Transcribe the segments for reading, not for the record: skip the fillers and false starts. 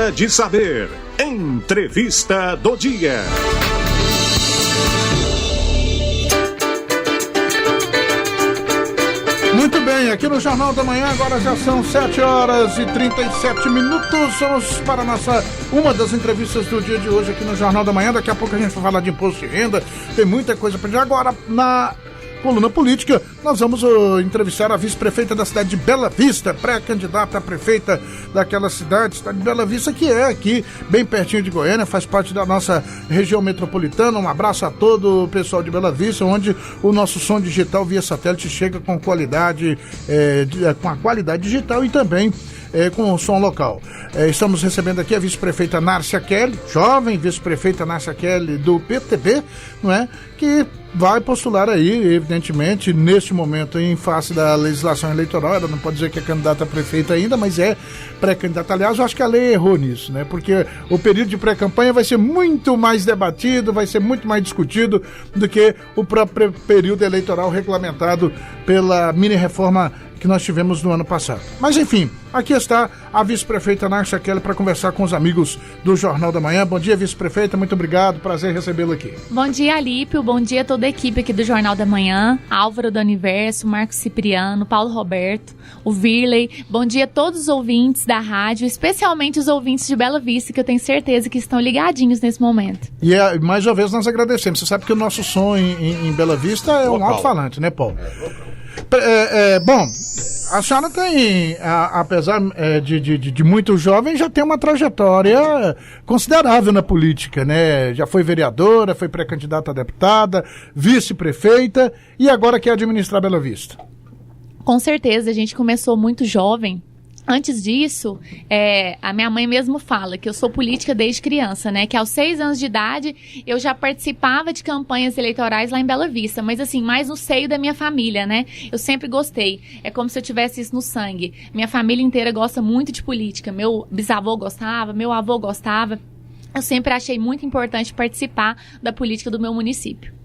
Hora de saber. Entrevista do dia. Muito bem, aqui no Jornal da Manhã, agora já são 7h37. Vamos para uma das entrevistas do dia de hoje aqui no Jornal da Manhã. Daqui a pouco a gente vai falar de imposto de renda, tem muita coisa para dizer. Agora, na coluna política, nós vamos entrevistar a vice-prefeita da cidade de Bela Vista, pré-candidata a prefeita daquela cidade de Bela Vista, que é aqui, bem pertinho de Goiânia, faz parte da nossa região metropolitana. Um abraço a todo o pessoal de Bela Vista, onde o nosso som digital via satélite chega com qualidade, com a qualidade digital e também com o som local. Estamos recebendo aqui a vice-prefeita Nárcia Kelly, jovem vice-prefeita Nárcia Kelly do PTB, não é? Que vai postular aí, evidentemente, neste momento, em face da legislação eleitoral. Ela não pode dizer que é candidata a prefeita ainda, mas é pré-candidata. Aliás, eu acho que a lei errou nisso, né? Porque o período de pré-campanha vai ser muito mais debatido, vai ser muito mais discutido do que o próprio período eleitoral regulamentado pela mini-reforma que nós tivemos no ano passado. Mas enfim, aqui está a vice-prefeita Nárcia Kelly para conversar com os amigos do Jornal da Manhã. Bom dia, vice-prefeita, muito obrigado, prazer recebê-la aqui. Bom dia, Alípio, bom dia a toda a equipe aqui do Jornal da Manhã, Álvaro do Universo, Marcos Cipriano, Paulo Roberto, o Virley, bom dia a todos os ouvintes da rádio, especialmente os ouvintes de Bela Vista, que eu tenho certeza que estão ligadinhos nesse momento. E mais uma vez nós agradecemos. Você sabe que o nosso som em Bela Vista é um alto-falante, né, Paulo? Bom, a senhora tem, apesar de muito jovem, já tem uma trajetória considerável na política, né? Já foi vereadora, foi pré-candidata a deputada, vice-prefeita e agora quer administrar Bela Vista. Com certeza, a gente começou muito jovem. Antes disso, a minha mãe mesmo fala que eu sou política desde criança, né? Que aos 6 anos de idade eu já participava de campanhas eleitorais lá em Bela Vista, mas assim, mais no seio da minha família, né? Eu sempre gostei. É como se eu tivesse isso no sangue. Minha família inteira gosta muito de política. Meu bisavô gostava, meu avô gostava. Eu sempre achei muito importante participar da política do meu município.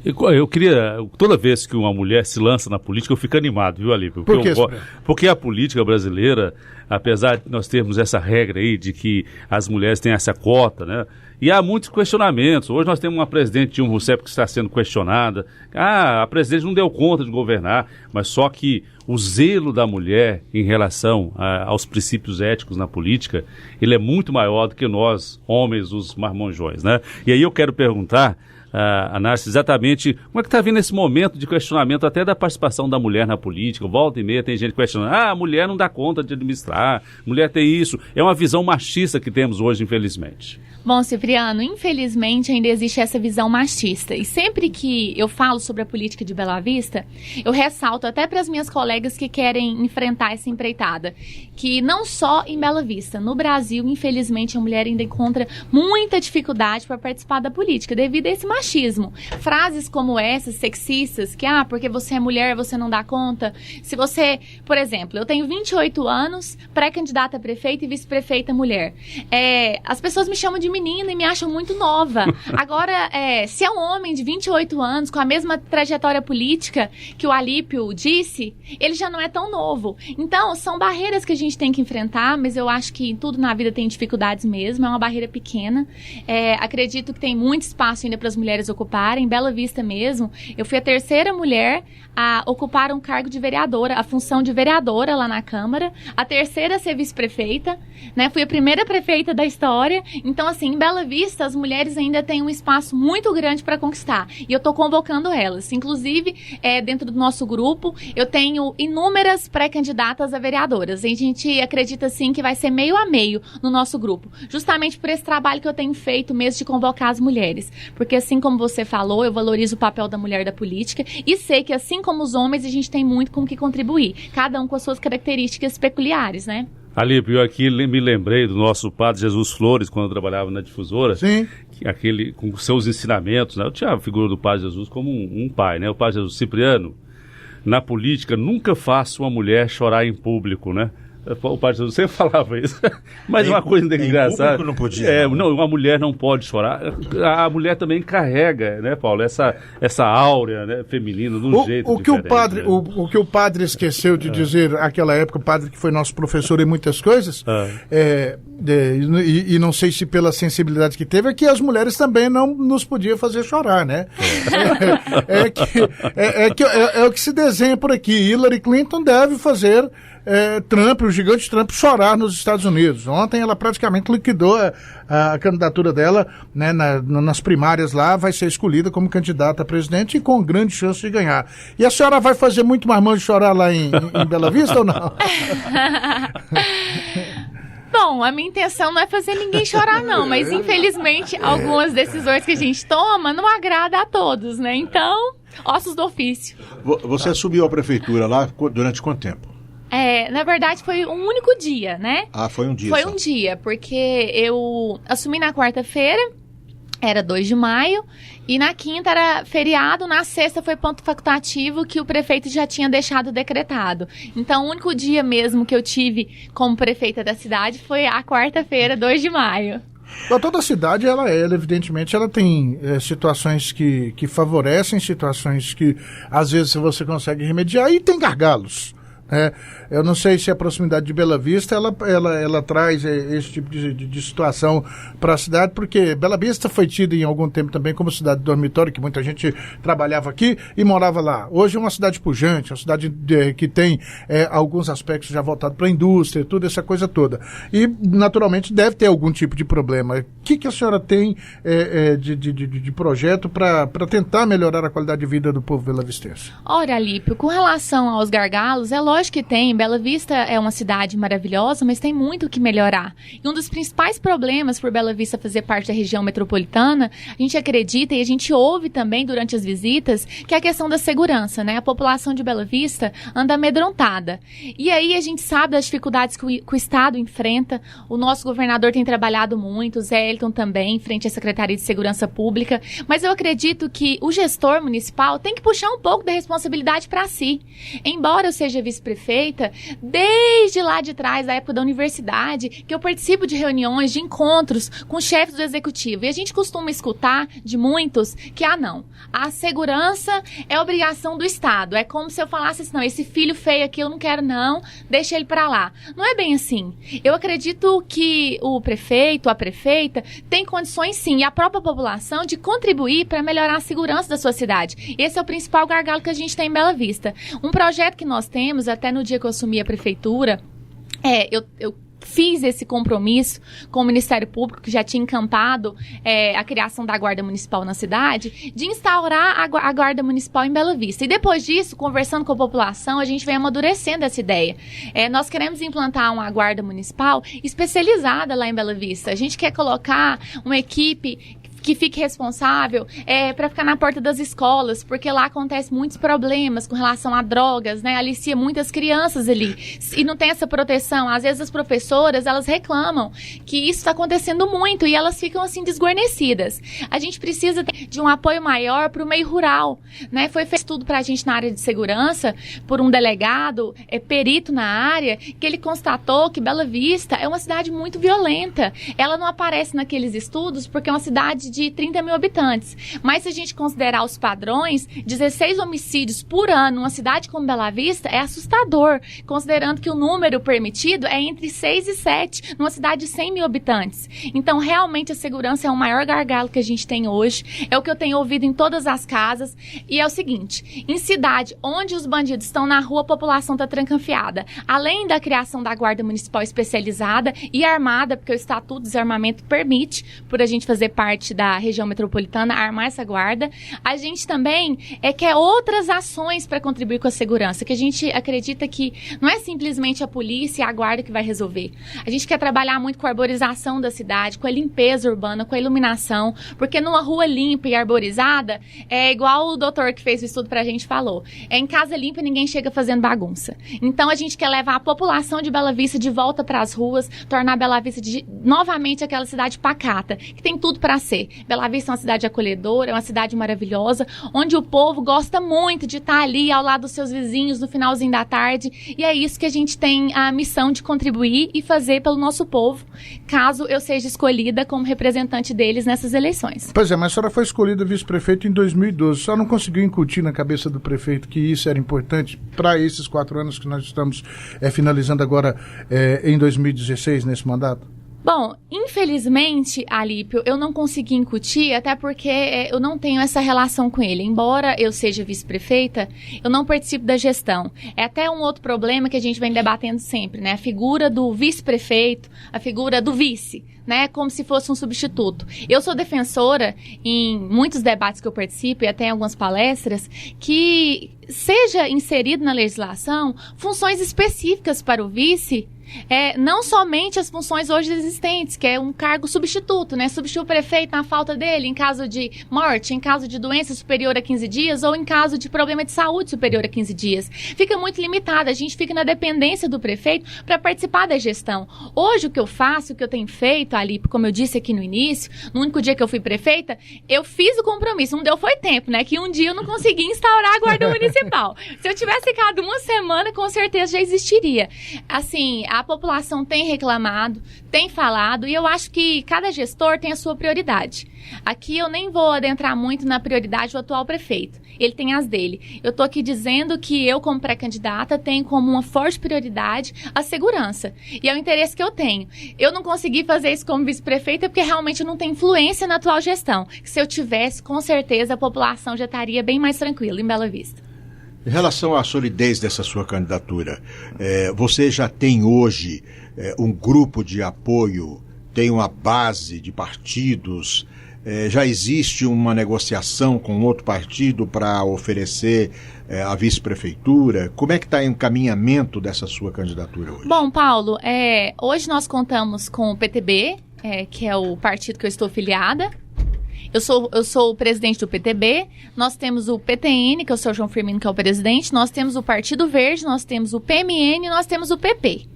Eu queria, toda vez que uma mulher se lança na política, eu fico animado, viu, Alípio? Por quê? Porque a política brasileira, apesar de nós termos essa regra aí de que as mulheres têm essa cota, né? E há muitos questionamentos. Hoje nós temos uma presidente, Dilma Rousseff, que está sendo questionada. A presidente não deu conta de governar, mas só que o zelo da mulher em relação aos princípios éticos na política, ele é muito maior do que nós, homens, os marmanjões, né? E aí eu quero perguntar a Nárcia, exatamente como é que está vindo esse momento de questionamento até da participação da mulher na política. Volta e meia tem gente questionando, a mulher não dá conta de administrar, mulher tem isso. É uma visão machista que temos hoje, infelizmente. Bom, Cipriano, infelizmente ainda existe essa visão machista. E sempre que eu falo sobre a política de Bela Vista, eu ressalto até para as minhas colegas que querem enfrentar essa empreitada, que não só em Bela Vista, no Brasil, infelizmente, a mulher ainda encontra muita dificuldade para participar da política devido a esse machismo. Frases como essas, sexistas, que, porque você é mulher, você não dá conta. Se você, por exemplo, eu tenho 28 anos, pré-candidata a prefeita e vice-prefeita mulher. As pessoas me chamam de menina e me acham muito nova. Agora, se é um homem de 28 anos, com a mesma trajetória política que o Alípio disse, ele já não é tão novo. Então, são barreiras que a gente tem que enfrentar, mas eu acho que tudo na vida tem dificuldades mesmo, é uma barreira pequena. Acredito que tem muito espaço ainda para as mulheres ocuparem. Em Bela Vista mesmo, eu fui a terceira mulher a ocupar um cargo de vereadora, a função de vereadora lá na Câmara, a terceira a ser vice-prefeita, né? Fui a primeira prefeita da história. Então, assim, em Bela Vista, as mulheres ainda têm um espaço muito grande para conquistar. E eu estou convocando elas. Inclusive, dentro do nosso grupo, eu tenho inúmeras pré-candidatas a vereadoras. A gente acredita, sim, que vai ser meio a meio no nosso grupo. Justamente por esse trabalho que eu tenho feito mesmo de convocar as mulheres. Porque, assim como você falou, eu valorizo o papel da mulher da política e sei que, assim como os homens, a gente tem muito com o que contribuir. Cada um com as suas características peculiares, né? Alípio, eu aqui me lembrei do nosso padre Jesus Flores, quando eu trabalhava na difusora. Sim. Aquele, com seus ensinamentos, né? Eu tinha a figura do padre Jesus como um pai, né? O padre Jesus Cipriano, na política, nunca faça uma mulher chorar em público, né? O padre Jesus sempre falava isso. Mas uma coisa engraçada. Não podia. Uma mulher não pode chorar. A mulher também carrega, né, Paulo, essa áurea, né, feminina, de um jeito diferente. O que o padre esqueceu de dizer naquela época, o padre que foi nosso professor em muitas coisas, e não sei se pela sensibilidade que teve, é que as mulheres também não nos podiam fazer chorar, né? É o que se desenha por aqui. Hillary Clinton deve fazer Trump, o gigante Trump, chorar nos Estados Unidos. Ontem ela praticamente liquidou a candidatura dela, né, nas primárias lá, vai ser escolhida como candidata a presidente e com grande chance de ganhar. E a senhora vai fazer muito marmanjo chorar lá em Bela Vista ou não? Bom, a minha intenção não é fazer ninguém chorar, não, mas infelizmente algumas decisões que a gente toma não agrada a todos, né? Então, ossos do ofício. Você assumiu a prefeitura lá durante quanto tempo? Na verdade, foi um único dia, né? Foi um dia. Foi só. um dia, porque eu assumi na quarta-feira, era 2 de maio, e na quinta era feriado, na sexta foi ponto facultativo que o prefeito já tinha deixado decretado. Então, o único dia mesmo que eu tive como prefeita da cidade foi a quarta-feira, 2 de maio. Toda a cidade, ela evidentemente, ela tem situações que favorecem, situações que às vezes você consegue remediar, e tem gargalos. Eu não sei se a proximidade de Bela Vista ela traz esse tipo de situação para a cidade, porque Bela Vista foi tida em algum tempo também como cidade de dormitório, que muita gente trabalhava aqui e morava lá. Hoje é uma cidade pujante, uma cidade que tem alguns aspectos já voltados para a indústria, toda essa coisa toda. E, naturalmente, deve ter algum tipo de problema. O que a senhora tem de projeto para tentar melhorar a qualidade de vida do povo belavistense? Ora, Alípio, com relação aos gargalos, é lógico que tem. Bela Vista é uma cidade maravilhosa, mas tem muito o que melhorar. E um dos principais problemas por Bela Vista fazer parte da região metropolitana, a gente acredita e a gente ouve também durante as visitas, que é a questão da segurança, né? A população de Bela Vista anda amedrontada. E aí a gente sabe das dificuldades que o Estado enfrenta. O nosso governador tem trabalhado muito, o Zé Elton também, frente à Secretaria de Segurança Pública. Mas eu acredito que o gestor municipal tem que puxar um pouco da responsabilidade para si. Embora eu seja vice-prefeita, desde lá de trás, da época da universidade, que eu participo de reuniões, de encontros com chefes do executivo. E a gente costuma escutar de muitos que, não, a segurança é obrigação do Estado. É como se eu falasse assim, não, esse filho feio aqui eu não quero não, deixa ele pra lá. Não é bem assim. Eu acredito que o prefeito, a prefeita, tem condições sim, e a própria população, de contribuir para melhorar a segurança da sua cidade. Esse é o principal gargalo que a gente tem em Bela Vista. Um projeto que nós temos, até no dia que eu assumi a prefeitura, eu fiz esse compromisso com o Ministério Público, que já tinha encampado a criação da Guarda Municipal na cidade, de instaurar a Guarda Municipal em Bela Vista. E depois disso, conversando com a população, a gente vem amadurecendo essa ideia. Nós queremos implantar uma Guarda Municipal especializada lá em Bela Vista. A gente quer colocar uma equipe que fique responsável para ficar na porta das escolas, porque lá acontecem muitos problemas com relação a drogas, né? Alicia muitas crianças ali e não tem essa proteção. Às vezes as professoras, elas reclamam que isso está acontecendo muito e elas ficam assim desguarnecidas. A gente precisa de um apoio maior para o meio rural, né? Foi feito estudo para a gente na área de segurança por um delegado, perito na área, que ele constatou que Bela Vista é uma cidade muito violenta. Ela não aparece naqueles estudos porque é uma cidade de 30 mil habitantes. Mas se a gente considerar os padrões, 16 homicídios por ano numa cidade como Bela Vista é assustador, considerando que o número permitido é entre 6 e 7 numa cidade de 100 mil habitantes. Então, realmente, a segurança é o maior gargalo que a gente tem hoje, é o que eu tenho ouvido em todas as casas, e é o seguinte, em cidade onde os bandidos estão na rua, a população está trancanfiada. Além da criação da Guarda Municipal especializada e armada, porque o Estatuto de Desarmamento permite, por a gente fazer parte da região metropolitana, armar essa guarda, a gente também quer outras ações para contribuir com a segurança, que a gente acredita que não é simplesmente a polícia e a guarda que vai resolver. A gente quer trabalhar muito com a arborização da cidade, com a limpeza urbana, com a iluminação, porque numa rua limpa e arborizada, é igual o doutor que fez o estudo pra gente falou, em casa limpa ninguém chega fazendo bagunça. Então a gente quer levar a população de Bela Vista de volta para as ruas, tornar Bela Vista novamente aquela cidade pacata, que tem tudo para ser. Bela Vista é uma cidade acolhedora, é uma cidade maravilhosa, onde o povo gosta muito de estar ali ao lado dos seus vizinhos no finalzinho da tarde, e é isso que a gente tem a missão de contribuir e fazer pelo nosso povo, caso eu seja escolhida como representante deles nessas eleições. Pois é, mas a senhora foi escolhida vice-prefeito em 2012. Só não conseguiu incutir na cabeça do prefeito que isso era importante para esses 4 anos que nós estamos finalizando agora em 2016, nesse mandato? Bom, infelizmente, Alípio, eu não consegui incutir, até porque eu não tenho essa relação com ele. Embora eu seja vice-prefeita, eu não participo da gestão. É até um outro problema que a gente vem debatendo sempre, né? A figura do vice-prefeito, a figura do vice, né? Como se fosse um substituto. Eu sou defensora, em muitos debates que eu participo e até em algumas palestras, que seja inserido na legislação funções específicas para o vice, não somente as funções hoje existentes, que é um cargo substituto, né? Substituir o prefeito na falta dele em caso de morte, em caso de doença superior a 15 dias ou em caso de problema de saúde superior a 15 dias. Fica muito limitado, a gente fica na dependência do prefeito para participar da gestão. Hoje o que eu faço, o que eu tenho feito ali, como eu disse aqui no início, no único dia que eu fui prefeita, eu fiz o compromisso, não deu foi tempo, né? Que um dia eu não consegui instaurar a guarda municipal. Se eu tivesse ficado uma semana, com certeza já existiria. Assim, a população tem reclamado, tem falado, e eu acho que cada gestor tem a sua prioridade. Aqui eu nem vou adentrar muito na prioridade do atual prefeito. Ele tem as dele. Eu estou aqui dizendo que eu, como pré-candidata, tenho como uma forte prioridade a segurança. E é o interesse que eu tenho. Eu não consegui fazer isso como vice-prefeita porque realmente eu não tenho influência na atual gestão. Que se eu tivesse, com certeza a população já estaria bem mais tranquila em Bela Vista. Em relação à solidez dessa sua candidatura, você já tem hoje um grupo de apoio, tem uma base de partidos, já existe uma negociação com outro partido para oferecer a vice-prefeitura? Como é que está o encaminhamento dessa sua candidatura hoje? Bom, Paulo, hoje nós contamos com o PTB, que é o partido que eu estou filiada. Eu sou o presidente do PTB, nós temos o PTN, que é o Sr. João Firmino, que é o presidente, nós temos o Partido Verde, nós temos o PMN e nós temos o PP.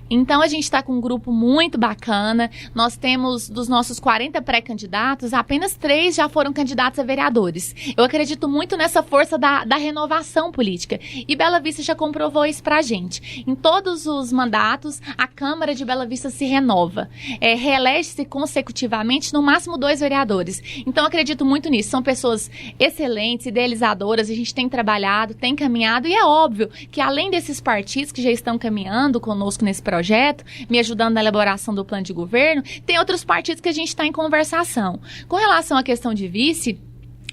Então, a gente está com um grupo muito bacana. Nós temos, dos nossos 40 pré-candidatos, apenas 3 já foram candidatos a vereadores. Eu acredito muito nessa força da renovação política. E Bela Vista já comprovou isso pra gente. Em todos os mandatos, a Câmara de Bela Vista se renova. Reelege-se consecutivamente, no máximo 2 vereadores. Então, eu acredito muito nisso. São pessoas excelentes, idealizadoras. A gente tem trabalhado, tem caminhado. E é óbvio que, além desses partidos que já estão caminhando conosco nesse projeto, me ajudando na elaboração do plano de governo, tem outros partidos que a gente está em conversação. Com relação à questão de vice,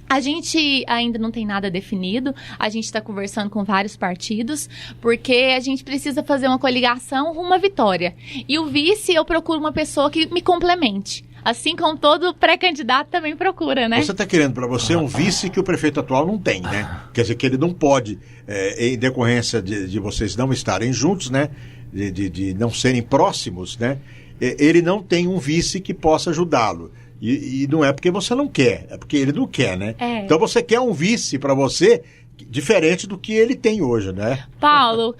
a gente ainda não tem nada definido, a gente está conversando com vários partidos, porque a gente precisa fazer uma coligação rumo à vitória. E o vice, eu procuro uma pessoa que me complemente. Assim como todo pré-candidato também procura, né? Você está querendo para você um vice que o prefeito atual não tem, né? Quer dizer, que ele não pode, em decorrência de vocês não estarem juntos, né? De não serem próximos, né? Ele não tem um vice que possa ajudá-lo. E não é porque você não quer, é porque ele não quer, né? Então você quer um vice para você diferente do que ele tem hoje, né? Paulo,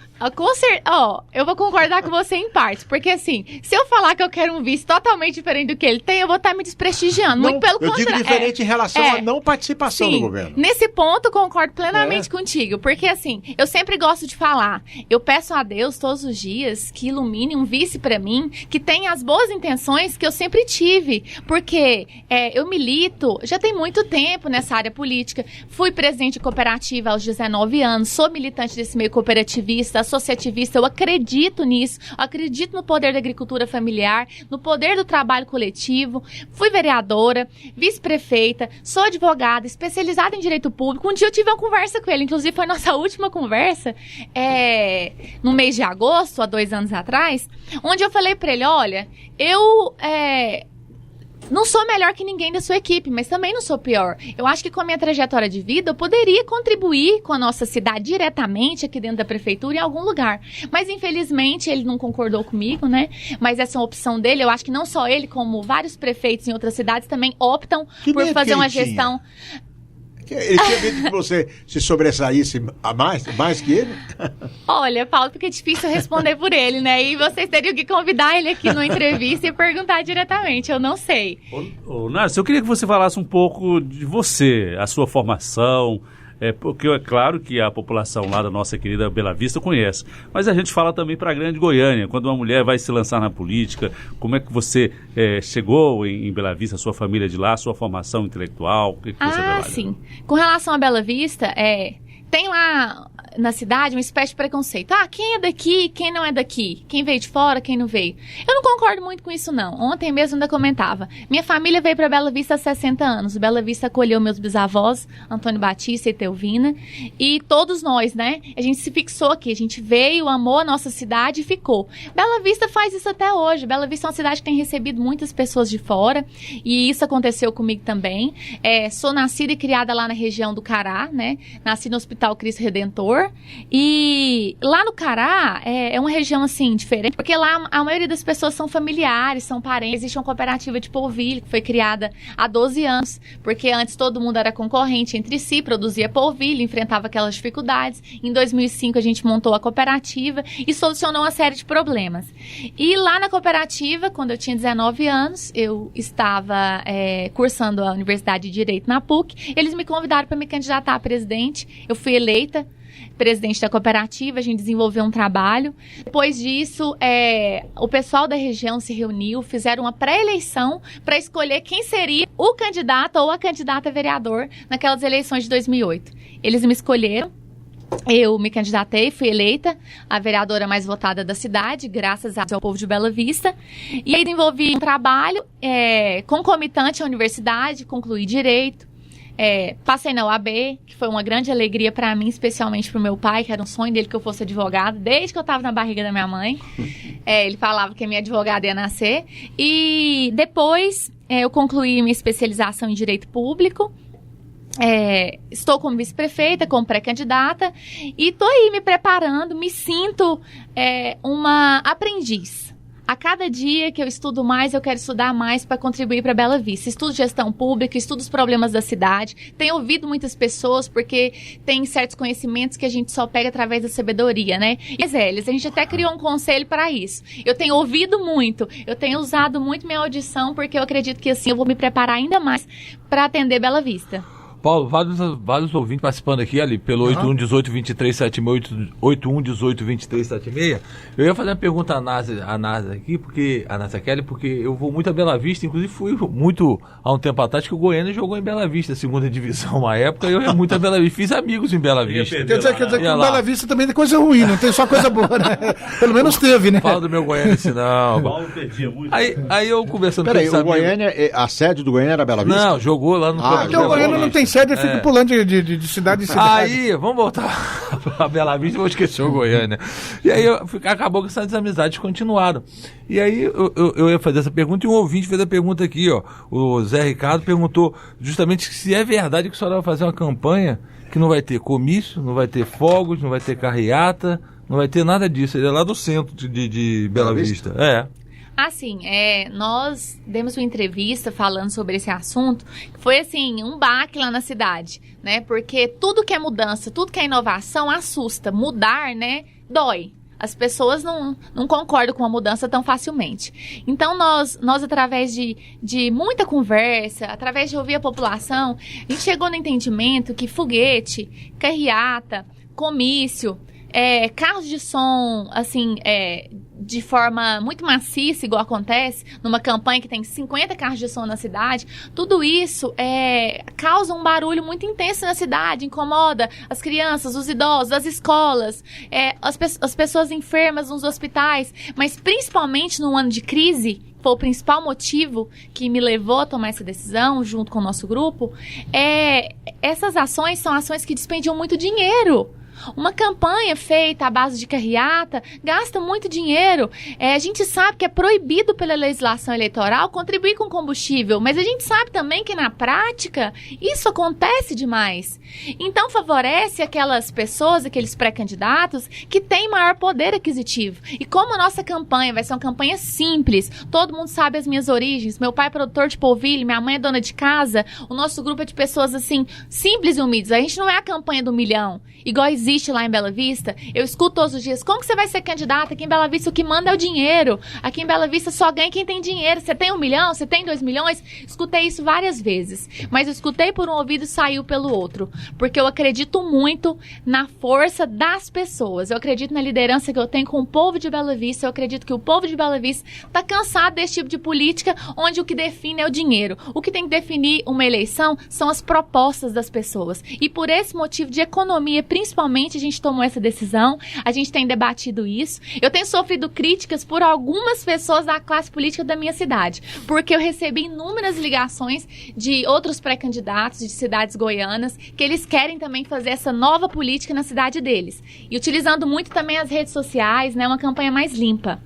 eu vou concordar com você em parte, porque assim, se eu falar que eu quero um vice totalmente diferente do que ele tem, eu vou estar me desprestigiando, muito pelo contrário. Eu digo diferente em relação à não participação do governo. Nesse ponto, concordo plenamente contigo, porque assim, eu sempre gosto de falar, eu peço a Deus todos os dias que ilumine um vice pra mim, que tenha as boas intenções que eu sempre tive, porque eu milito, já tem muito tempo nessa área política, fui presidente de cooperativa aos 19 anos, sou militante desse meio cooperativista, associativista, eu acredito nisso, acredito no poder da agricultura familiar, no poder do trabalho coletivo, fui vereadora, vice-prefeita, sou advogada, especializada em direito público. Um dia eu tive uma conversa com ele, inclusive foi nossa última conversa, no mês de agosto, há 2 anos atrás, onde eu falei para ele, olha, eu não sou melhor que ninguém da sua equipe, mas também não sou pior. Eu acho que com a minha trajetória de vida, eu poderia contribuir com a nossa cidade diretamente aqui dentro da prefeitura em algum lugar. Mas, infelizmente, ele não concordou comigo, né? Mas essa é uma opção dele. Eu acho que não só ele, como vários prefeitos em outras cidades também optam por fazer uma gestão... Ele tinha medo que você se sobressaísse mais que ele? Olha, Paulo, porque é difícil responder por ele, né? E vocês teriam que convidar ele aqui numa entrevista e perguntar diretamente, eu não sei. Ô, Nádia, eu queria que você falasse um pouco de você, a sua formação, porque é claro que a população lá da nossa querida Bela Vista conhece, mas a gente fala também para a Grande Goiânia, quando uma mulher vai se lançar na política, como é que você chegou em Bela Vista, a sua família de lá, a sua formação intelectual, o que você trabalha? Sim. Com relação a Bela Vista, tem lá na cidade uma espécie de preconceito. Quem é daqui, quem não é daqui? Quem veio de fora, quem não veio? Eu não concordo muito com isso, não. Ontem mesmo ainda comentava. Minha família veio para Bela Vista há 60 anos. Bela Vista acolheu meus bisavós, Antônio Batista e Teuvina. E todos nós, né? A gente se fixou aqui. A gente veio, amou a nossa cidade e ficou. Bela Vista faz isso até hoje. Bela Vista é uma cidade que tem recebido muitas pessoas de fora. E isso aconteceu comigo também. Sou nascida e criada lá na região do Cará, né? Nasci no Hospital Cristo Redentor. E lá no Cará é uma região assim diferente, porque lá a maioria das pessoas são familiares, são parentes. Existe uma cooperativa de polvilho que foi criada há 12 anos, porque antes todo mundo era concorrente entre si, produzia polvilho, enfrentava aquelas dificuldades. Em 2005 a gente montou a cooperativa e solucionou uma série de problemas. E lá na cooperativa, quando eu tinha 19 anos, eu estava cursando a Universidade de Direito na PUC, eles me convidaram para me candidatar a presidente. Eu fui eleita presidente da cooperativa, a gente desenvolveu um trabalho. Depois disso, o pessoal da região se reuniu, fizeram uma pré-eleição para escolher quem seria o candidato ou a candidata a vereador naquelas eleições de 2008. Eles me escolheram, eu me candidatei, fui eleita a vereadora mais votada da cidade, graças ao povo de Bela Vista. E aí desenvolvi um trabalho concomitante à universidade, concluí Direito. Passei na UAB, que foi uma grande alegria para mim, especialmente para o meu pai, que era um sonho dele que eu fosse advogado, desde que eu estava na barriga da minha mãe. Ele falava que a minha advogada ia nascer. E depois eu concluí minha especialização em Direito Público. Estou como vice-prefeita, como pré-candidata, e estou aí me preparando, me sinto uma aprendiz. A cada dia que eu estudo mais, eu quero estudar mais para contribuir para Bela Vista. Estudo gestão pública, estudo os problemas da cidade. Tenho ouvido muitas pessoas, porque tem certos conhecimentos que a gente só pega através da sabedoria, né? E a gente até criou um conselho para isso. Eu tenho ouvido muito, eu tenho usado muito minha audição, porque eu acredito que assim eu vou me preparar ainda mais para atender Bela Vista. Paulo, vários ouvintes participando aqui ali pelo 8118-2376, 8118-2376. Eu ia fazer uma pergunta à Nádia aqui, a Nádia Kelly, porque eu vou muito a Bela Vista, inclusive fui muito há um tempo atrás que o Goiânia jogou em Bela Vista, segunda divisão, uma época, eu ia muito a Bela Vista, fiz amigos em Bela Vista. Quer dizer que Bela Vista também tem coisa ruim, não tem só coisa boa, né? Pelo menos teve, né? Fala do meu Goiânia, senão. Paulo perdia muito. Aí eu conversando com o Goiânia, a sede do Goiânia era Bela Vista? Não, jogou lá no porque o Goiânia não tem sede, fica pulando de cidade em cidade. Aí, vamos voltar pra Bela Vista, vou esquecer o Goiânia. E aí acabou que essas amizades continuaram. E aí eu ia fazer essa pergunta e um ouvinte fez a pergunta aqui, ó. O Zé Ricardo perguntou justamente se é verdade que a senhora vai fazer uma campanha que não vai ter comício, não vai ter fogos, não vai ter carreata, não vai ter nada disso. Ele é lá do centro de Bela Vista. Assim, nós demos uma entrevista falando sobre esse assunto, que foi assim, um baque lá na cidade, né? Porque tudo que é mudança, tudo que é inovação assusta. Mudar, né, dói. As pessoas não concordam com a mudança tão facilmente. Então, nós através de muita conversa, através de ouvir a população, a gente chegou no entendimento que foguete, carreata, comício, carros de som, assim, de forma muito maciça, igual acontece numa campanha que tem 50 carros de som na cidade, tudo isso causa um barulho muito intenso na cidade, incomoda as crianças, os idosos, as escolas, as pessoas enfermas nos hospitais, mas principalmente num ano de crise, foi o principal motivo que me levou a tomar essa decisão, junto com o nosso grupo, essas ações são ações que dispendiam muito dinheiro. Uma campanha feita à base de carreata gasta muito dinheiro. A gente sabe que é proibido pela legislação eleitoral contribuir com combustível, mas a gente sabe também que na prática isso acontece demais. Então favorece aquelas pessoas, aqueles pré-candidatos que têm maior poder aquisitivo. E como a nossa campanha vai ser uma campanha simples, todo mundo sabe as minhas origens, meu pai é produtor de polvilho, minha mãe é dona de casa, o nosso grupo é de pessoas assim, simples e humildes. A gente não é a campanha do milhão, igual existe lá em Bela Vista. Eu escuto todos os dias, como que você vai ser candidata? Aqui em Bela Vista o que manda é o dinheiro. Aqui em Bela Vista só ganha quem tem dinheiro. Você tem 1 milhão? Você tem 2 milhões? Escutei isso várias vezes. Mas eu escutei por um ouvido e saiu pelo outro. Porque eu acredito muito na força das pessoas. Eu acredito na liderança que eu tenho com o povo de Bela Vista. Eu acredito que o povo de Bela Vista está cansado desse tipo de política onde o que define é o dinheiro. O que tem que definir uma eleição são as propostas das pessoas. E por esse motivo de economia, principalmente, a gente tomou essa decisão, a gente tem debatido isso. Eu tenho sofrido críticas por algumas pessoas da classe política da minha cidade, porque eu recebi inúmeras ligações de outros pré-candidatos de cidades goianas, que eles querem também fazer essa nova política na cidade deles. E utilizando muito também as redes sociais, né, uma campanha mais limpa.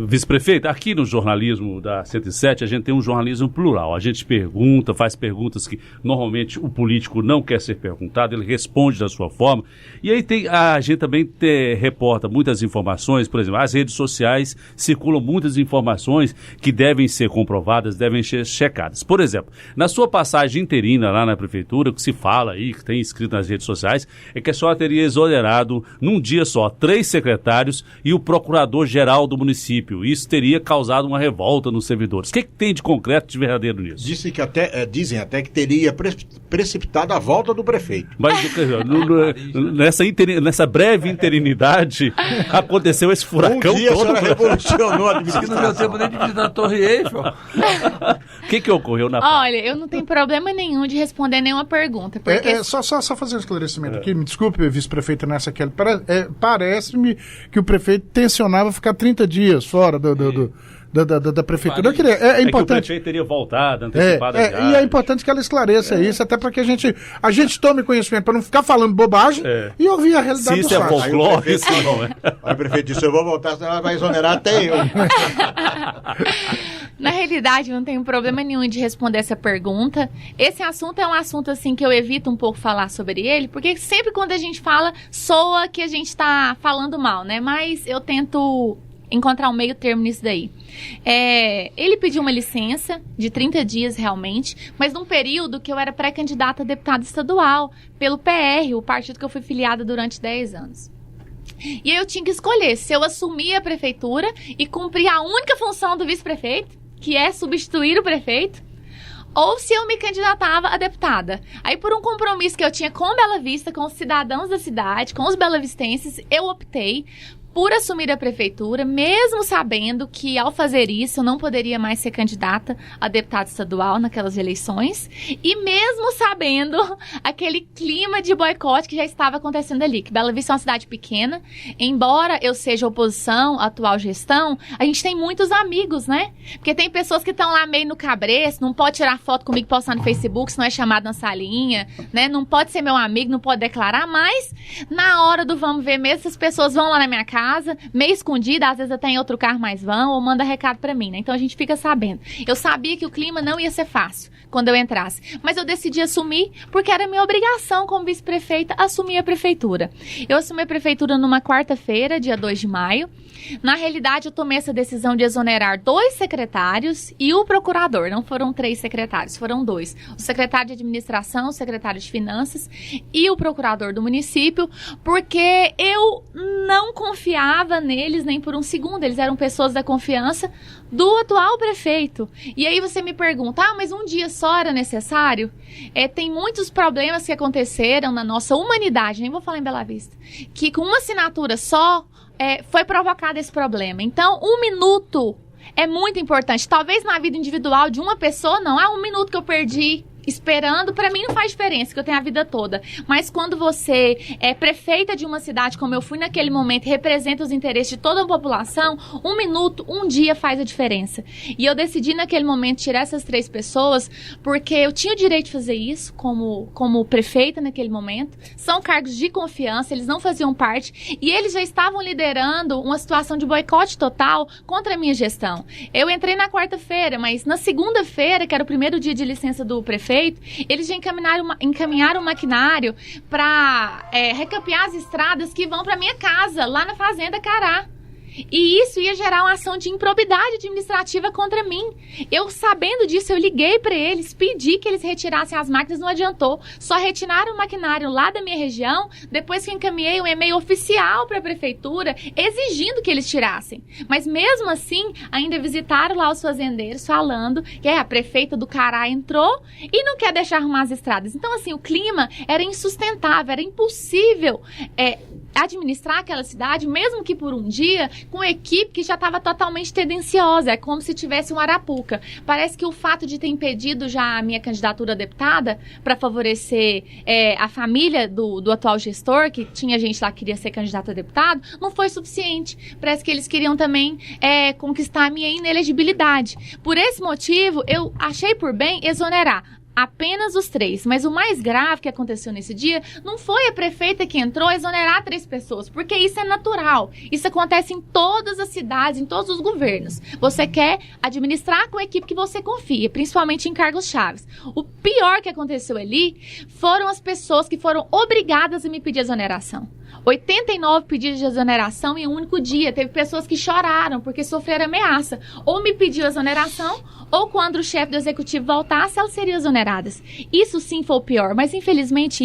Vice-prefeito, aqui no jornalismo da 107 a gente tem um jornalismo plural, a gente pergunta, faz perguntas que normalmente o político não quer ser perguntado, ele responde da sua forma, e aí a gente também reporta muitas informações, por exemplo, as redes sociais circulam muitas informações que devem ser comprovadas, devem ser checadas. Por exemplo, na sua passagem interina lá na prefeitura, o que se fala aí, que tem escrito nas redes sociais, é que a senhora teria exonerado num dia só 3 secretários e o procurador-geral do município. Isso teria causado uma revolta nos servidores. O que tem de concreto, de verdadeiro nisso? Dizem até que teria precipitado a volta do prefeito. Mas nessa breve interinidade aconteceu esse furacão dia todo. A revolucionou a administração. Não deu tempo nem de visitar a Torre Eiffel. O que ocorreu na Olha, eu não tenho problema nenhum de responder nenhuma pergunta. Porque... Só fazer um esclarecimento aqui. Me desculpe, vice-prefeita Nessa Kelly. Parece-me que o prefeito tensionava ficar 30 dias fora da prefeitura. Eu queria, é importante. Que o prefeito teria voltado, antecipado a viagem. E é importante que ela esclareça isso, até para que a gente tome conhecimento, para não ficar falando bobagem e ouvir a realidade do fato. Se isso é folclore, isso não é. Aí o prefeito disse, eu vou voltar, senão ela vai exonerar até eu. Na realidade, não tenho problema nenhum de responder essa pergunta. Esse assunto é um assunto assim que eu evito um pouco falar sobre ele, porque sempre quando a gente fala, soa que a gente está falando mal, né? Mas eu tento encontrar um meio termo nisso daí. Ele pediu uma licença de 30 dias realmente, mas num período que eu era pré-candidata a deputada estadual pelo PR, o partido que eu fui filiada durante 10 anos. E aí eu tinha que escolher se eu assumia a prefeitura e cumpria a única função do vice-prefeito, que é substituir o prefeito, ou se eu me candidatava a deputada. Aí, por um compromisso que eu tinha com Bela Vista, com os cidadãos da cidade, com os belavistenses, eu optei por assumir a prefeitura, mesmo sabendo que, ao fazer isso, eu não poderia mais ser candidata a deputada estadual naquelas eleições, e mesmo sabendo aquele clima de boicote que já estava acontecendo ali, que Bela Vista é uma cidade pequena, embora eu seja oposição à atual gestão, a gente tem muitos amigos, né? Porque tem pessoas que estão lá meio no cabresto, não pode tirar foto comigo e postar no Facebook, se não é chamado na salinha, né? Não pode ser meu amigo, não pode declarar, mas na hora do vamos ver mesmo, essas pessoas vão lá na minha casa, meio escondida, às vezes até em outro carro mais vão, ou manda recado pra mim, né? Então a gente fica sabendo. Eu sabia que o clima não ia ser fácil quando eu entrasse, mas eu decidi assumir porque era minha obrigação como vice-prefeita assumir a prefeitura. Eu assumi a prefeitura numa quarta-feira, dia 2 de maio. Na realidade, eu tomei essa decisão de exonerar 2 secretários e o procurador. Não foram 3 secretários, foram 2. O secretário de administração, o secretário de finanças e o procurador do município, porque eu não confiava neles nem por um segundo. Eles eram pessoas da confiança do atual prefeito. E aí você me pergunta, mas um dia só era necessário? Tem muitos problemas que aconteceram na nossa humanidade, nem vou falar em Bela Vista, que com uma assinatura só foi provocado esse problema. Então, 1 minuto é muito importante. Talvez na vida individual de uma pessoa, não. 1 minuto que eu perdi esperando, pra mim não faz diferença, que eu tenho a vida toda. Mas quando você é prefeita de uma cidade, como eu fui naquele momento, representa os interesses de toda a população, 1 minuto, 1 dia faz a diferença. E eu decidi naquele momento tirar essas 3 pessoas, porque eu tinha o direito de fazer isso como prefeita naquele momento. São cargos de confiança, eles não faziam parte, e eles já estavam liderando uma situação de boicote total contra a minha gestão. Eu entrei na quarta-feira, mas na segunda-feira, que era o primeiro dia de licença do prefeito, eles já encaminharam o maquinário para recapear as estradas que vão para minha casa, lá na Fazenda Cará. E isso ia gerar uma ação de improbidade administrativa contra mim. Eu, sabendo disso, eu liguei para eles, pedi que eles retirassem as máquinas, não adiantou. Só retiraram o maquinário lá da minha região, depois que eu encaminhei um e-mail oficial para a prefeitura, exigindo que eles tirassem. Mas mesmo assim, ainda visitaram lá os fazendeiros, falando que a prefeita do Cará entrou e não quer deixar arrumar as estradas. Então, assim, o clima era insustentável, era impossível administrar aquela cidade, mesmo que por um dia, com uma equipe que já estava totalmente tendenciosa. É como se tivesse um Arapuca. Parece que o fato de ter impedido já a minha candidatura a deputada para favorecer a família do atual gestor, que tinha gente lá que queria ser candidato a deputado, não foi suficiente. Parece que eles queriam também conquistar a minha inelegibilidade. Por esse motivo, eu achei por bem exonerar apenas os 3, mas o mais grave que aconteceu nesse dia não foi a prefeita que entrou exonerar 3 pessoas, porque isso é natural, isso acontece em todas as cidades, em todos os governos. Você quer administrar com a equipe que você confia, principalmente em cargos chaves. O pior que aconteceu ali foram as pessoas que foram obrigadas a me pedir exoneração. 89 pedidos de exoneração em um único dia. Teve pessoas que choraram porque sofreram ameaça. Ou me pediu exoneração, ou quando o chefe do executivo voltasse, elas seriam exoneradas. Isso sim foi o pior, mas infelizmente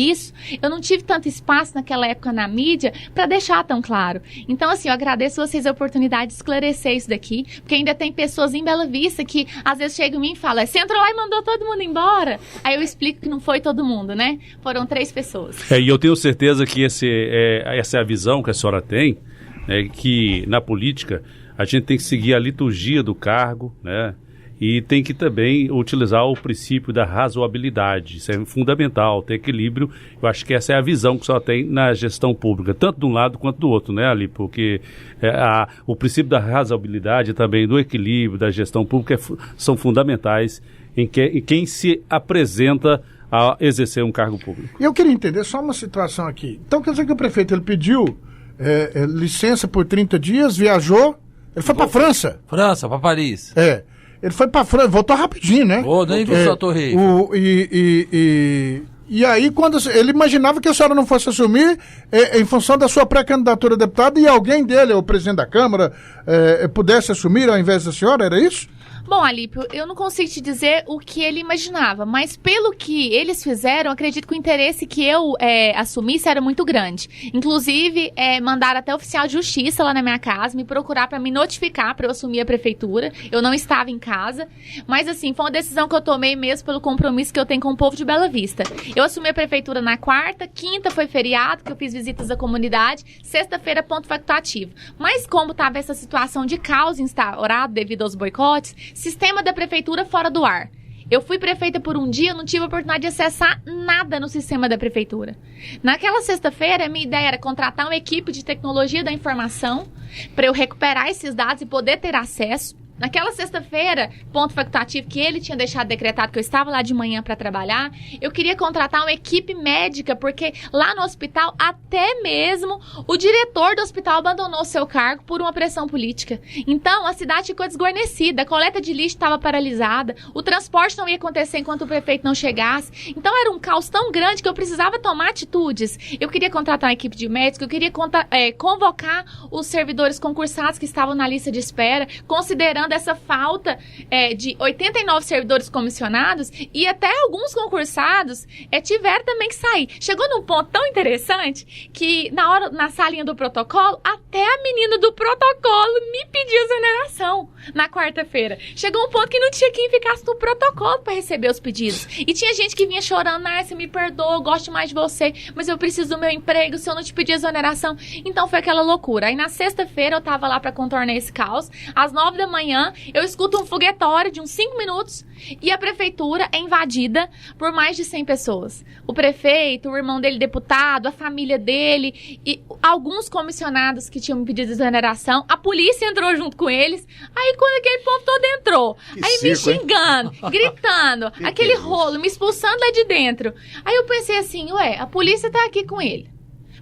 eu não tive tanto espaço naquela época na mídia para deixar tão claro. Então, assim, eu agradeço vocês a oportunidade de esclarecer isso daqui, porque ainda tem pessoas em Bela Vista que às vezes chegam em mim e falam: você entrou lá e mandou todo mundo embora? Aí eu explico que não foi todo mundo, né? Foram 3 pessoas. E eu tenho certeza que essa é a visão que a senhora tem, que na política a gente tem que seguir a liturgia do cargo, né? E tem que também utilizar o princípio da razoabilidade. Isso é fundamental, ter equilíbrio. Eu acho que essa é a visão que a senhora tem na gestão pública, tanto de um lado quanto do outro, né, Ali? Porque o princípio da razoabilidade e também do equilíbrio da gestão pública são fundamentais em quem se apresenta a exercer um cargo público. Eu queria entender só uma situação aqui. Então quer dizer que o prefeito ele pediu licença por 30 dias, viajou, ele foi para França. França, para Paris. Ele foi para França, voltou rapidinho, né? Nem viu sua torre. E aí, quando ele imaginava que a senhora não fosse assumir, em função da sua pré-candidatura a deputada, e alguém dele, o presidente da Câmara, pudesse assumir ao invés da senhora, era isso? Bom, Alípio, eu não consigo te dizer o que ele imaginava, mas pelo que eles fizeram, acredito que o interesse que eu assumisse era muito grande. Inclusive, mandaram até oficial de justiça lá na minha casa, me procurar para me notificar para eu assumir a prefeitura. Eu não estava em casa, mas assim, foi uma decisão que eu tomei mesmo pelo compromisso que eu tenho com o povo de Bela Vista. Eu assumi a prefeitura na quarta, quinta foi feriado, que eu fiz visitas à comunidade, sexta-feira ponto facultativo. Mas como estava essa situação de caos instaurado devido aos boicotes, sistema da prefeitura fora do ar. Eu fui prefeita por um dia, não tive a oportunidade de acessar nada no sistema da prefeitura. Naquela sexta-feira, a minha ideia era contratar uma equipe de tecnologia da informação para eu recuperar esses dados e poder ter acesso. Naquela sexta-feira, ponto facultativo que ele tinha deixado decretado, que eu estava lá de manhã para trabalhar, eu queria contratar uma equipe médica, porque lá no hospital, até mesmo o diretor do hospital abandonou seu cargo por uma pressão política. Então, a cidade ficou desguarnecida, a coleta de lixo estava paralisada, o transporte não ia acontecer enquanto o prefeito não chegasse. Então, era um caos tão grande que eu precisava tomar atitudes. Eu queria contratar uma equipe de médicos, eu queria convocar os servidores concursados que estavam na lista de espera, considerando essa falta de 89 servidores comissionados, e até alguns concursados tiveram também que sair. Chegou num ponto tão interessante que na salinha do protocolo, até a menina do protocolo me pedir exoneração na quarta-feira. Chegou um ponto que não tinha quem ficasse no protocolo para receber os pedidos. E tinha gente que vinha chorando, Nárcia, me perdoa, eu gosto mais de você, mas eu preciso do meu emprego, se eu não te pedir exoneração. Então foi aquela loucura. Aí na sexta-feira eu tava lá para contornar esse caos. Às 9 da manhã eu escuto um foguetório de uns 5 minutos e a prefeitura é invadida por mais de 100 pessoas. O prefeito, o irmão dele deputado, a família dele e alguns comissionados que tinham me pedido exoneração. A polícia entrou junto com eles. Aí quando aquele povo todo entrou, aí me xingando, gritando, aquele rolo, me expulsando lá de dentro. Aí eu pensei assim, a polícia tá aqui com ele.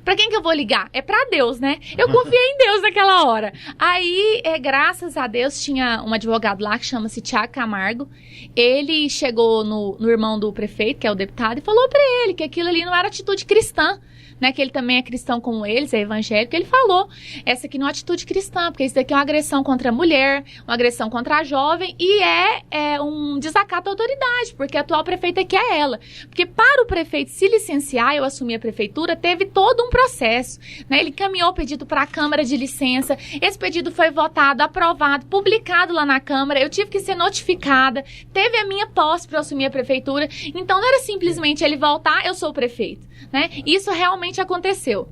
Pra quem que eu vou ligar? É pra Deus, né? Eu confiei em Deus naquela hora. Aí, graças a Deus, tinha um advogado lá que chama-se Tiago Camargo. Ele chegou no irmão do prefeito, que é o deputado, e falou pra ele que aquilo ali não era atitude cristã, né? Que ele também é cristão como eles, é evangélico. Ele falou, essa aqui não é atitude cristã, porque isso daqui é uma agressão contra a mulher, uma agressão contra a jovem, e é um desacato à autoridade, porque a atual prefeita aqui é ela. Porque para o prefeito se licenciar, eu assumi a prefeitura, teve todo um processo, né? Ele caminhou o pedido para a Câmara de licença, esse pedido foi votado, aprovado, publicado lá na Câmara, eu tive que ser notificada, teve a minha posse para assumir a prefeitura, então não era simplesmente ele voltar, eu sou o prefeito, né? Isso realmente aconteceu.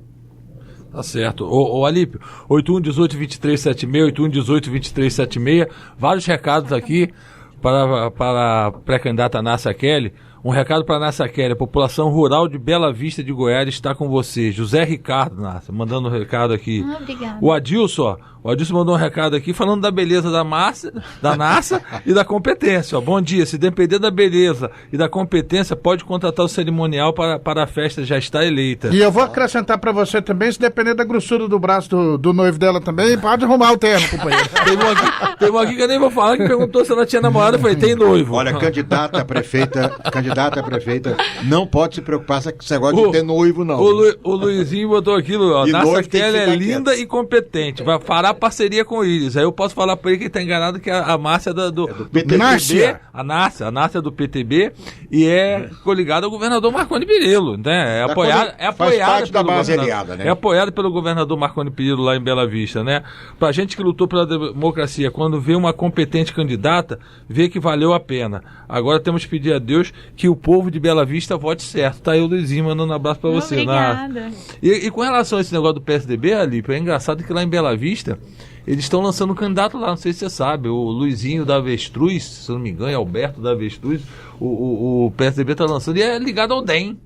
Tá certo. Ô Alípio, 8118-2376, 8118-2376, vários recados aqui para a pré-candidata Nárcia Kelly. Um recado para a Nárcia Kelly, a população rural de Bela Vista de Goiás está com você. José Ricardo, Nárcia, mandando um recado aqui. Obrigada. O Adilson mandou um recado aqui falando da beleza da Nárcia e da competência. Ó. Bom dia, se depender da beleza e da competência, pode contratar o cerimonial para a festa, já está eleita. E eu vou acrescentar para você também, se depender da grossura do braço do noivo dela também, pode arrumar o terno, companheiro. Tem uma aqui que eu nem vou falar, que perguntou se ela tinha namorado, eu falei, tem noivo. Olha, candidata a prefeita, não pode se preocupar com esse negócio de ter noivo, não. O Luizinho botou aquilo, ó, Nárcia Kelly é linda quieto. E competente, vai fará parceria com o Iris. Aí eu posso falar pra ele que ele tá enganado, que a Márcia é do PTB, a Nárcia é do PTB e é coligada ao governador Marconi Perillo, né? É apoiada da base aliada, né? É apoiada pelo governador Marconi Perillo lá em Bela Vista, né? Pra gente que lutou pela democracia, quando vê uma competente candidata, vê que valeu a pena. Agora temos que pedir a Deus que o povo de Bela Vista vote certo. Tá aí o Luizinho mandando um abraço pra você. Obrigada. E com relação a esse negócio do PSDB, Alípio, é engraçado que lá em Bela Vista eles estão lançando um candidato lá, não sei se você sabe, o Luizinho da Avestruz, se eu não me engano, é Alberto da Avestruz, o PSDB tá lançando e é ligado ao DEM.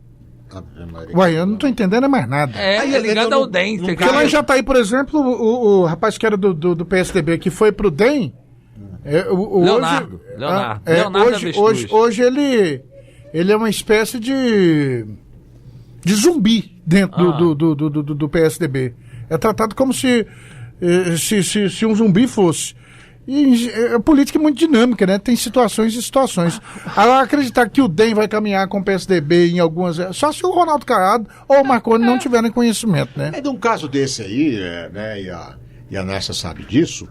Ué, eu não tô entendendo mais nada. É ligado ao DEM. Porque lá já tá aí, por exemplo, o rapaz que era do PSDB, que foi pro DEM. Leonardo hoje ele é uma espécie de zumbi dentro do PSDB. É tratado como se um zumbi fosse. E a política é muito dinâmica, né? Tem situações e situações. Agora, acreditar que o DEM vai caminhar com o PSDB em algumas... Só se o Ronaldo Caiado ou o Marconi não tiverem conhecimento, né? É de um caso desse aí, né? E a Nárcia sabe disso.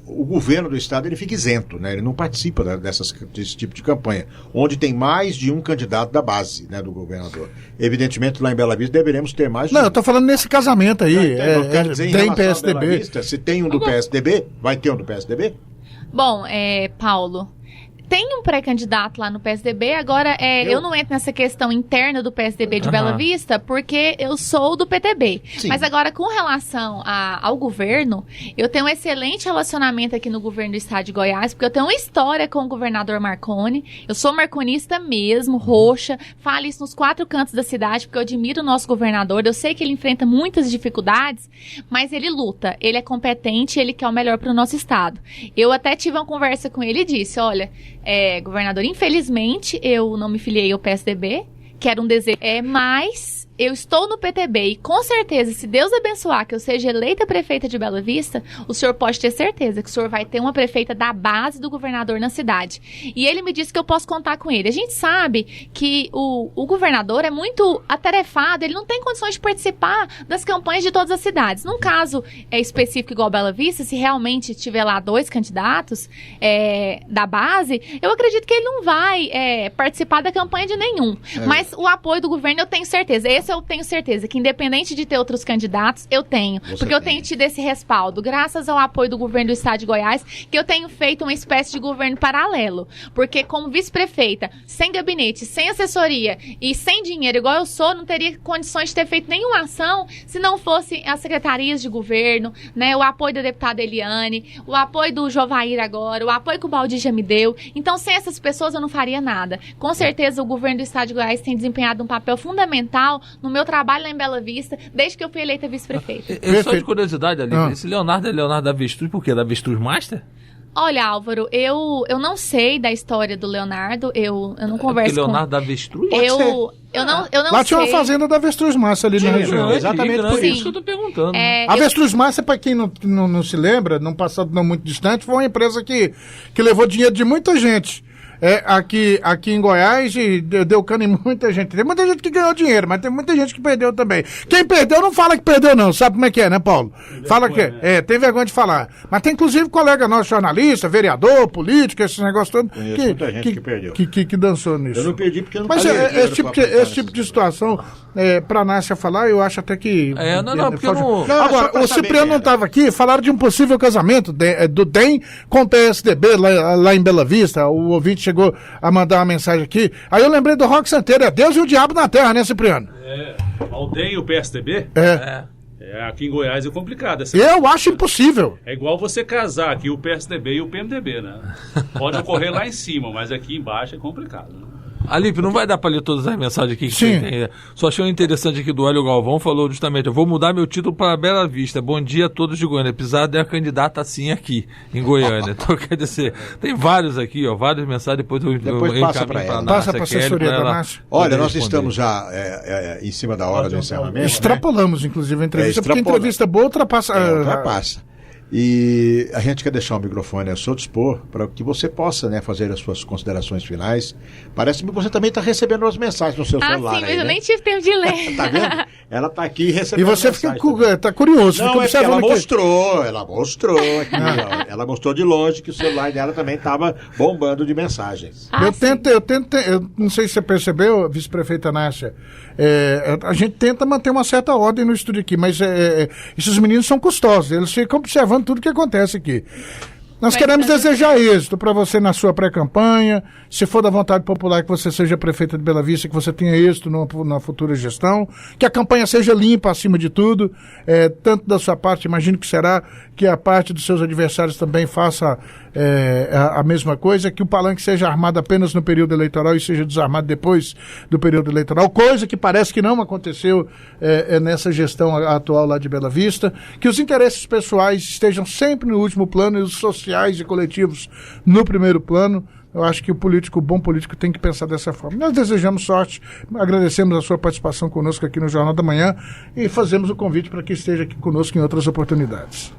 O governo do estado ele fica isento, né? Ele não participa desse tipo de campanha, onde tem mais de um candidato da base, né, do governador. Evidentemente, lá em Bela Vista deveremos ter mais de Não, eu tô falando nesse casamento aí. Eu quero dizer, tem em PSDB. Vista, se tem um do PSDB, vai ter um do PSDB? Bom, Paulo, tem um pré-candidato lá no PSDB, agora eu não entro nessa questão interna do PSDB de Bela Vista, porque eu sou do PTB. Sim. Mas agora, com relação ao governo, eu tenho um excelente relacionamento aqui no governo do estado de Goiás, porque eu tenho uma história com o governador Marconi, eu sou marconista mesmo, roxa, falo isso nos 4 cantos da cidade, porque eu admiro o nosso governador, eu sei que ele enfrenta muitas dificuldades, mas ele luta, ele é competente, ele quer o melhor para o nosso estado. Eu até tive uma conversa com ele e disse, olha... governador, infelizmente eu não me filiei ao PSDB, que era um desejo, mas eu estou no PTB e com certeza, se Deus abençoar que eu seja eleita prefeita de Bela Vista, o senhor pode ter certeza que o senhor vai ter uma prefeita da base do governador na cidade. E ele me disse que eu posso contar com ele. A gente sabe que o governador é muito atarefado, ele não tem condições de participar das campanhas de todas as cidades. Num caso específico igual Bela Vista, se realmente tiver lá 2 candidatos da base, eu acredito que ele não vai participar da campanha de nenhum. Mas o apoio do governo eu tenho certeza. Esse Essa eu tenho certeza, que independente de ter outros candidatos, eu tenho. Porque eu tenho tido esse respaldo, graças ao apoio do governo do estado de Goiás, que eu tenho feito uma espécie de governo paralelo. Porque como vice-prefeita, sem gabinete, sem assessoria e sem dinheiro, igual eu sou, não teria condições de ter feito nenhuma ação se não fosse as secretarias de governo, né, o apoio da deputada Eliane, o apoio do Jovair agora, o apoio que o Baldi já me deu. Então, sem essas pessoas, eu não faria nada. Com certeza, o governo do estado de Goiás tem desempenhado um papel fundamental no meu trabalho lá em Bela Vista, desde que eu fui eleita vice-prefeita. Só de curiosidade, ali, esse Leonardo é Leonardo da Avestruz, por quê? Da Avestruz Master? Olha, Álvaro, eu não sei da história do Leonardo, eu não converso Leonardo com... da Avestruz? Eu não Lá sei. tinha uma fazenda da Avestruz Massa ali na região. Exatamente por isso que eu tô perguntando. A Avestruz Massa, para quem não se lembra, num passado não muito distante, foi uma empresa que levou dinheiro de muita gente. Aqui em Goiás e deu cano em muita gente. Tem muita gente que ganhou dinheiro, mas tem muita gente que perdeu também. Quem perdeu não fala que perdeu não, sabe como é que é, né, Paulo? Fala que tem vergonha de falar. Mas tem inclusive colega nosso, jornalista, vereador, político, esse negócio todo. Muita gente que perdeu. Que dançou nisso. Eu não perdi porque eu não Mas paguei esse tipo de situação, pra Nácia falar, eu acho até que... porque eu não... Agora, o Cipriano não estava aqui, falaram de um possível casamento do DEM com o PSDB lá em Bela Vista. O ouvinte chegou a mandar uma mensagem aqui. Aí eu lembrei do Roque Santeiro, é Deus e o diabo na terra, né, Cipriano? O DEM e o PSDB? Aqui em Goiás é complicado. Eu acho impossível. É igual você casar aqui o PSDB e o PMDB, né? Pode ocorrer lá em cima, mas aqui embaixo é complicado, né? Alípio, não vai dar para ler todas as mensagens aqui que Sim. você tem. Só achei interessante aqui do Hélio Galvão, falou justamente, eu vou mudar meu título para Bela Vista. Bom dia a todos de Goiânia. Pisada é a candidata assim aqui, em Goiânia. Então, quer dizer, tem vários aqui, várias mensagens, depois passa para ela. Passa para a assessoria da Nácia. Olha, nós estamos já em cima da hora do encerramento. Extrapolamos, inclusive, a entrevista, porque a entrevista boa ultrapassa. Ultrapassa. E a gente quer deixar o microfone ao seu dispor para que você possa, né, fazer as suas considerações finais. Parece que você também está recebendo as mensagens no seu celular. Sim, mas aí, eu né? nem tive tempo de ler. Tá vendo? Ela está aqui recebendo. E você tá curioso, Não, fica observando ela aqui. mostrou aqui, ó. Ela mostrou de longe que o celular dela também estava bombando de mensagens. Eu não sei se você percebeu, vice-prefeita Nácia, a gente tenta manter uma certa ordem no estúdio aqui, mas esses meninos são custosos, eles ficam observando tudo que acontece aqui. Nós queremos desejar êxito para você na sua pré-campanha, se for da vontade popular que você seja prefeita de Bela Vista, que você tenha êxito na futura gestão, que a campanha seja limpa acima de tudo, tanto da sua parte, imagino que será, que a parte dos seus adversários também faça a mesma coisa, que o palanque seja armado apenas no período eleitoral e seja desarmado depois do período eleitoral, coisa que parece que não aconteceu nessa gestão atual lá de Bela Vista, que os interesses pessoais estejam sempre no último plano e os sociais e coletivos no primeiro plano. Eu acho que o bom político tem que pensar dessa forma. Nós desejamos sorte, agradecemos a sua participação conosco aqui no Jornal da Manhã e fazemos o convite para que esteja aqui conosco em outras oportunidades.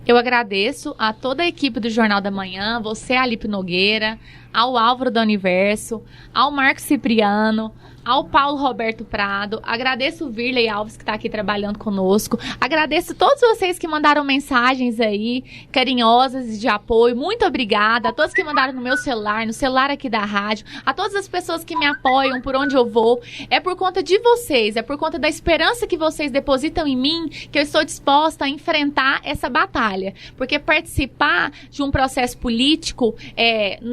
Eu agradeço a toda a equipe do Jornal da Manhã, você, Alípio Nogueira, ao Álvaro da Universo, ao Marcos Cipriano, ao Paulo Roberto Prado, agradeço o Virley Alves que está aqui trabalhando conosco, agradeço todos vocês que mandaram mensagens aí, carinhosas de apoio, muito obrigada, a todos que mandaram no meu celular, no celular aqui da rádio, a todas as pessoas que me apoiam por onde eu vou, é por conta de vocês, é por conta da esperança que vocês depositam em mim, que eu estou disposta a enfrentar essa batalha, porque participar de um processo político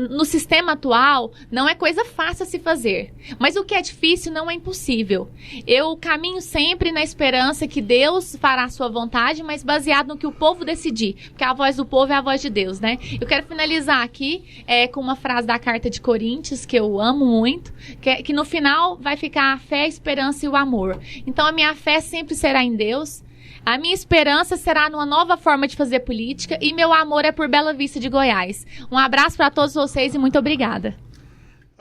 no sistema atual não é coisa fácil a se fazer, mas o que é difícil não é impossível. Eu caminho sempre na esperança que Deus fará a sua vontade, mas baseado no que o povo decidir, porque a voz do povo é a voz de Deus, né? Eu quero finalizar aqui com uma frase da Carta de Coríntios, que eu amo muito, que no final vai ficar a fé, a esperança e o amor. Então a minha fé sempre será em Deus, a minha esperança será numa nova forma de fazer política e meu amor é por Bela Vista de Goiás. Um abraço para todos vocês e muito obrigada.